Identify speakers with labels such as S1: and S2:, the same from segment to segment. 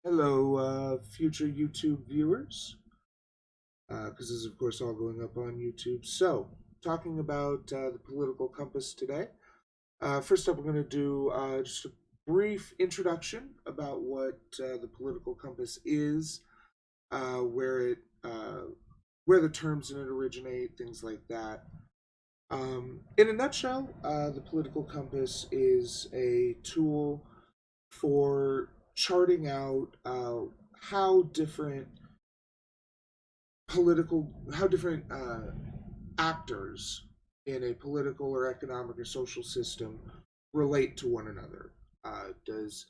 S1: Hello, future YouTube viewers, because this is, of course, all going up on YouTube. So, talking about the political compass today. First up, we're going to do just a brief introduction about what the political compass is, uh, where it, uh, where the terms in it originate, things like that. In a nutshell, the political compass is a tool for charting out how different how different actors in a political or economic or social system relate to one another. Does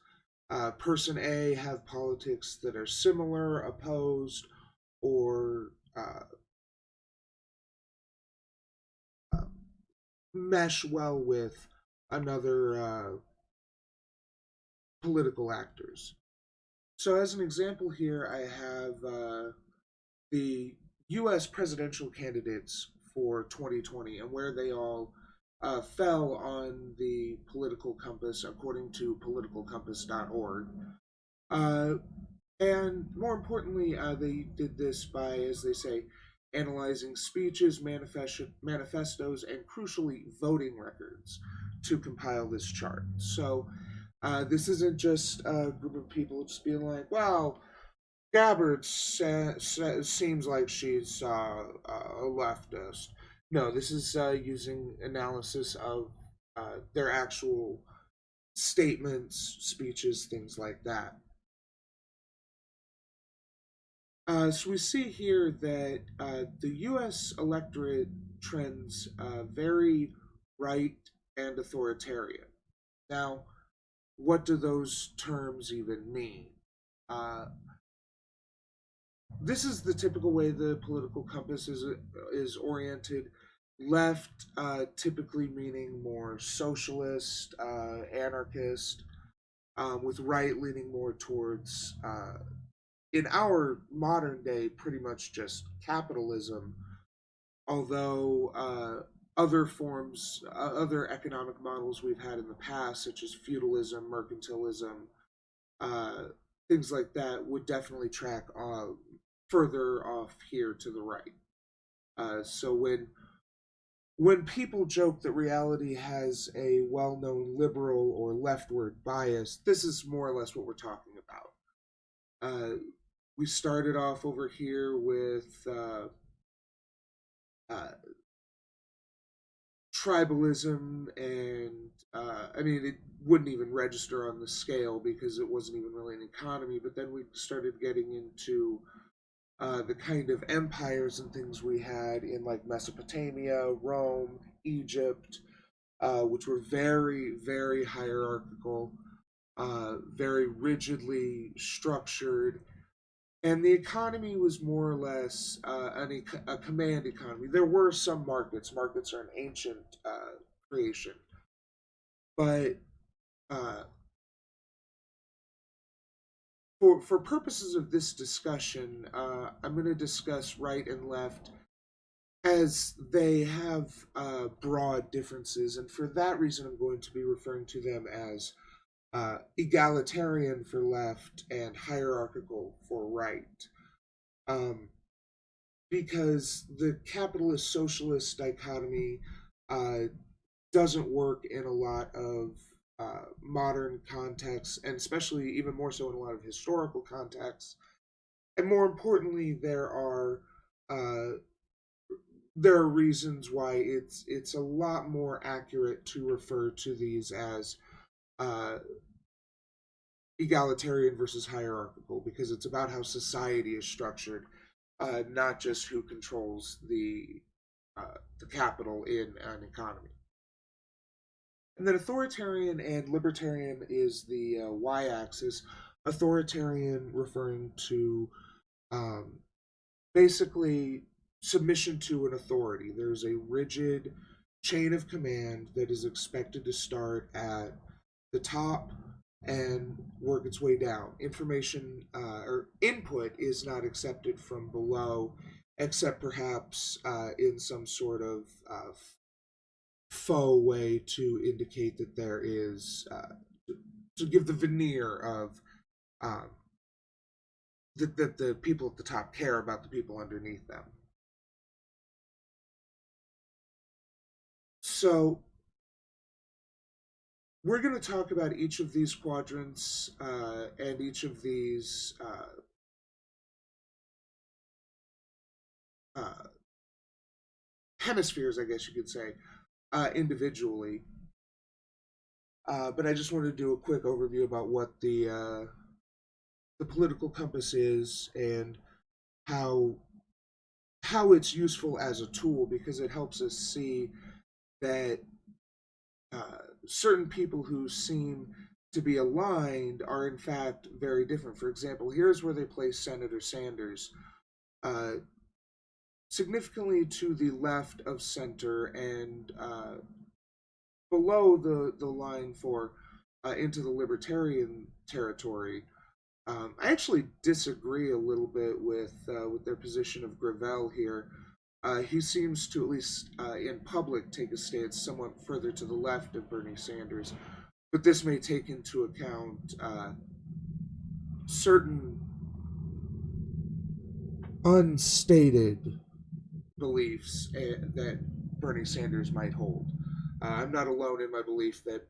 S1: person A have politics that are similar, opposed, or uh, mesh well with another political actors? So, as an example here, I have the U.S. presidential candidates for 2020 and where they all fell on the political compass according to politicalcompass.org. Uh, and more importantly, they did this by, as they say, analyzing speeches, manifestos, and crucially, voting records to compile this chart. So this isn't just a group of people just being like, wow, Gabbard seems like she's a leftist. No, this is using analysis of their actual statements, speeches, things like that. So we see here that the U.S. electorate trends very right and authoritarian. Now, what do those terms even mean? Uh, this is the typical way the political compass is oriented. Left, typically meaning more socialist, anarchist, with right leaning more towards, in our modern day, pretty much just capitalism. Although other economic models we've had in the past, such as feudalism, mercantilism, uh, things like that, would definitely track further off here to the right. So when people joke that reality has a well-known liberal or leftward bias, this is more or less what we're talking about. We started off over here with uh, tribalism, and I mean, it wouldn't even register on the scale because it wasn't even really an economy. But then we started getting into the kind of empires and things we had in like Mesopotamia, Rome, Egypt, which were very, very hierarchical, very rigidly structured. And the economy was more or less a command economy. There were some markets. Markets are an ancient creation. But uh, for purposes of this discussion, I'm going to discuss right and left as they have broad differences, and for that reason, I'm going to be referring to them as egalitarian for left and hierarchical for right. Um, because the capitalist socialist dichotomy uh, doesn't work in a lot of modern contexts, and especially even more so in a lot of historical contexts. And more importantly, uh, there are reasons why it's a lot more accurate to refer to these as uh, egalitarian versus hierarchical, because it's about how society is structured, not just who controls the capital in an economy. And then authoritarian and libertarian is the y-axis. Authoritarian referring to um, basically submission to an authority. There's a rigid chain of command that is expected to start at the top and work its way down. Information or input is not accepted from below, except perhaps in some sort of faux way to indicate that there is, to give the veneer of um, that the people at the top care about the people underneath them. So we're going to talk about each of these quadrants and each of these hemispheres, I guess you could say, individually. But I just wanted to do a quick overview about what the political compass is and how it's useful as a tool, because it helps us see that certain people who seem to be aligned are in fact very different. For example, here's where they place Senator Sanders. Uh, Significantly to the left of center and below the line for into the libertarian territory. I actually disagree a little bit with their position of Gravel here. He seems to, at least in public, take a stance somewhat further to the left of Bernie Sanders, but this may take into account certain unstated beliefs that Bernie Sanders might hold. I'm not alone in my belief that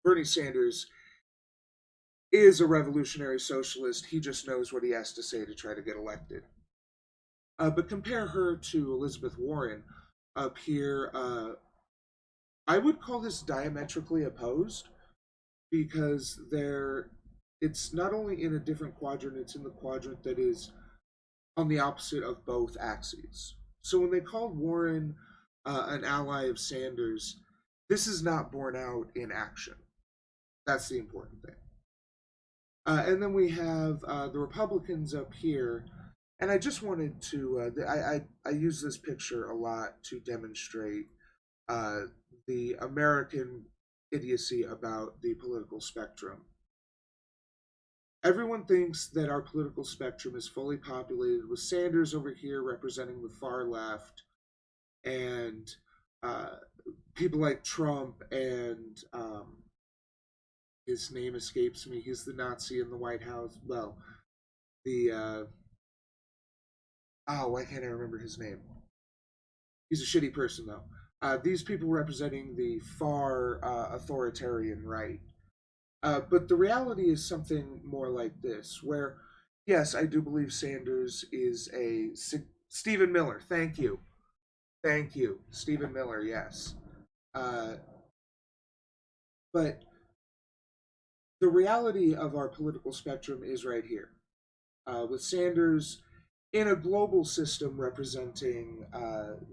S1: Bernie Sanders is a revolutionary socialist. He just knows what he has to say to try to get elected. But compare her to Elizabeth Warren up here. I would call this diametrically opposed, because it's not only in a different quadrant, it's in the quadrant that is on the opposite of both axes. So when they called Warren an ally of Sanders, this is not borne out in action. That's the important thing. And then we have the Republicans up here, and I just wanted to I use this picture a lot to demonstrate the American idiocy about the political spectrum. Everyone thinks that our political spectrum is fully populated with Sanders over here representing the far left, and people like Trump and his name escapes me. He's the Nazi in the White House. Well, the why can't I remember his name? He's a shitty person though. These people representing the far authoritarian right. But the reality is something more like this, where, yes, I do believe Sanders is a Stephen Miller. Thank you, Stephen Miller. Yes, but the reality of our political spectrum is right here, with Sanders in a global system representing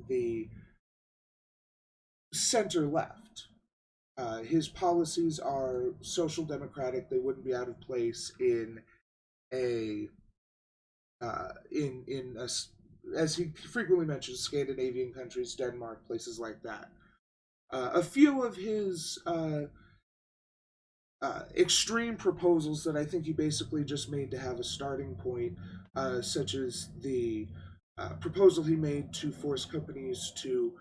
S1: the center left. His policies are social democratic. They wouldn't be out of place in a as he frequently mentions, Scandinavian countries, Denmark, places like that. A few of his extreme proposals that I think he basically just made to have a starting point, such as the proposal he made to force companies to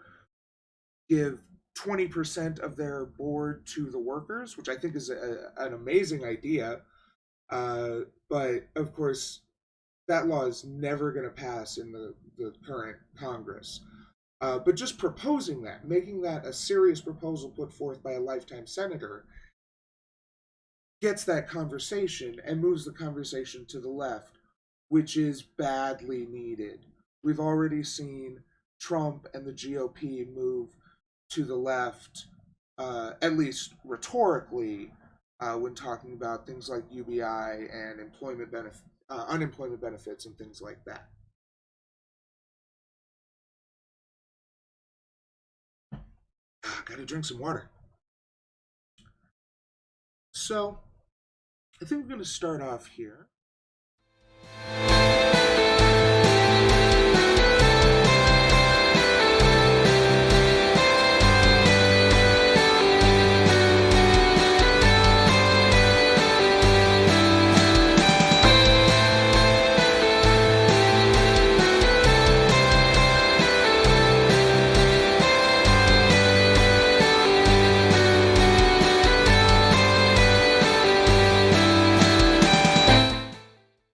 S1: give 20% of their board to the workers, which I think is an amazing idea. But of course, that law is never going to pass in the current Congress. But just proposing that, making that a serious proposal put forth by a lifetime senator, gets that conversation and moves the conversation to the left, which is badly needed. We've already seen Trump and the GOP move to the left, at least rhetorically, when talking about things like UBI and unemployment benefits and things like that. Gotta drink some water. So, I think we're going to start off here.